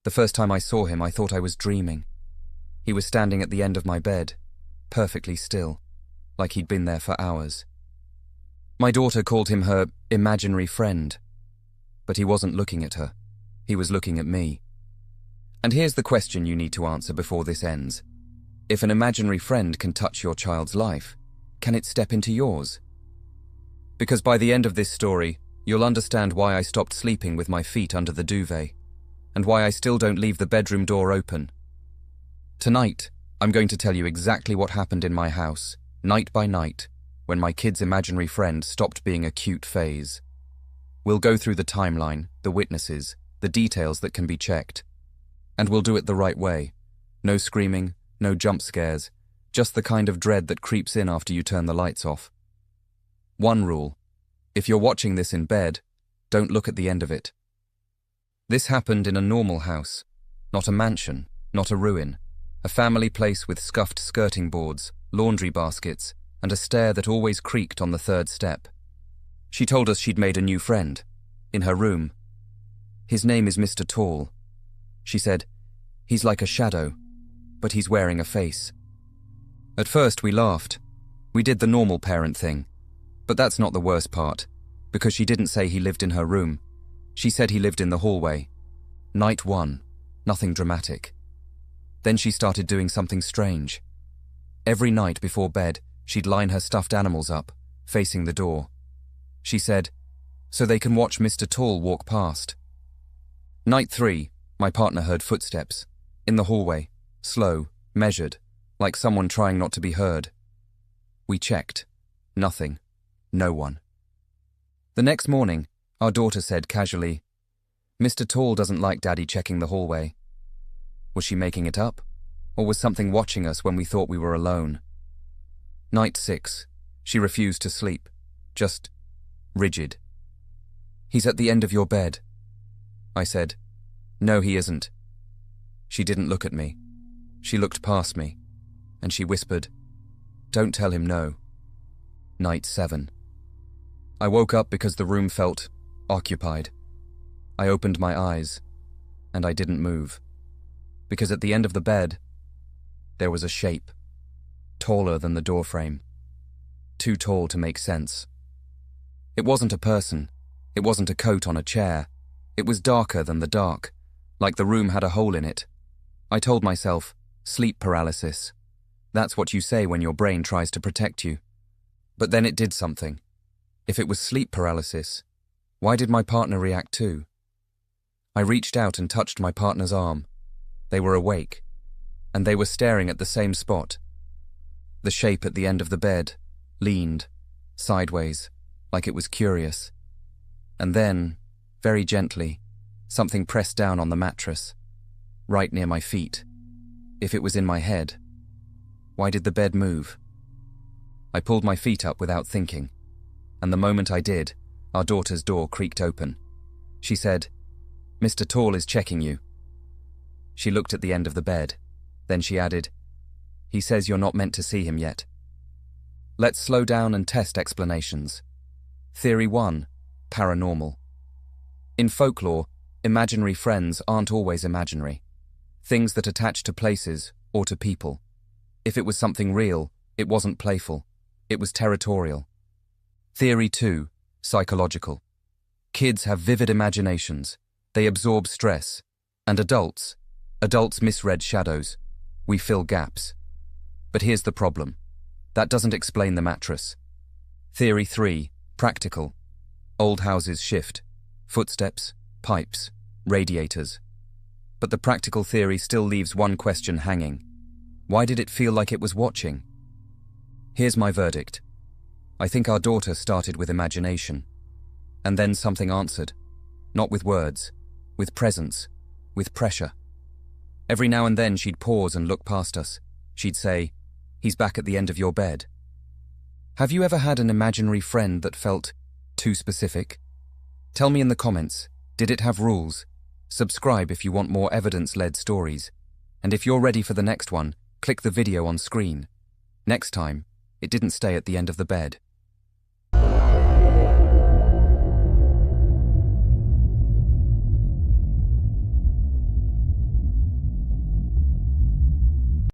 The first time I saw him, I thought I was dreaming. He was standing at the end of my bed, perfectly still, like he'd been there for hours. My daughter called him her imaginary friend, but he wasn't looking at her. He was looking at me. And here's the question you need to answer before this ends. If an imaginary friend can touch your child's life, can it step into yours? Because by the end of this story, you'll understand why I stopped sleeping with my feet under the duvet, and why I still don't leave the bedroom door open. Tonight, I'm going to tell you exactly what happened in my house, night by night, when my kid's imaginary friend stopped being a cute phase. We'll go through the timeline, the witnesses, the details that can be checked. And we'll do it the right way. No screaming, no jump scares, just the kind of dread that creeps in after you turn the lights off. One rule: if you're watching this in bed, don't look at the end of it. This happened in a normal house, not a mansion, not a ruin, a family place with scuffed skirting boards, laundry baskets, and a stair that always creaked on the third step. She told us she'd made a new friend, in her room. His name is Mr. Tall. She said, he's like a shadow, but he's wearing a face. At first we laughed. We did the normal parent thing. But that's not the worst part, because she didn't say he lived in her room. She said he lived in the hallway. Night one, nothing dramatic. Then she started doing something strange. Every night before bed, she'd line her stuffed animals up, facing the door. She said, so they can watch Mr. Tall walk past. Night three, my partner heard footsteps, in the hallway, slow, measured, like someone trying not to be heard. We checked. Nothing. No one. The next morning, our daughter said casually, Mr. Tall doesn't like Daddy checking the hallway. Was she making it up? Or was something watching us when we thought we were alone? Night 6. She refused to sleep. Just rigid. He's at the end of your bed. I said, no, he isn't. She didn't look at me. She looked past me, and she whispered, don't tell him no. Night 7. I woke up because the room felt occupied. I opened my eyes, and I didn't move. Because at the end of the bed, there was a shape, taller than the doorframe. Too tall to make sense. It wasn't a person. It wasn't a coat on a chair. It was darker than the dark, like the room had a hole in it. I told myself, sleep paralysis. That's what you say when your brain tries to protect you. But then it did something. If it was sleep paralysis, why did my partner react too? I reached out and touched my partner's arm. They were awake, and they were staring at the same spot. The shape at the end of the bed leaned, sideways, like it was curious. And then, very gently, something pressed down on the mattress, right near my feet. If it was in my head, why did the bed move? I pulled my feet up without thinking, and the moment I did, our daughter's door creaked open. She said, Mr. Tall is checking you. She looked at the end of the bed. Then she added, he says you're not meant to see him yet. Let's slow down and test explanations. Theory 1. Paranormal. In folklore, imaginary friends aren't always imaginary. Things that attach to places or to people. If it was something real, it wasn't playful. It was territorial. Theory 2. Psychological. Kids have vivid imaginations. They absorb stress. And adults misread shadows. We fill gaps. But here's the problem. That doesn't explain the mattress. Theory 3. Practical. Old houses shift. Footsteps, pipes, radiators. But the practical theory still leaves one question hanging. Why did it feel like it was watching? Here's my verdict. I think our daughter started with imagination. And then something answered. Not with words, with presence, with pressure. Every now and then she'd pause and look past us. She'd say, he's back at the end of your bed. Have you ever had an imaginary friend that felt too specific? Tell me in the comments, did it have rules? Subscribe if you want more evidence-led stories. And if you're ready for the next one, click the video on screen. Next time, it didn't stay at the end of the bed.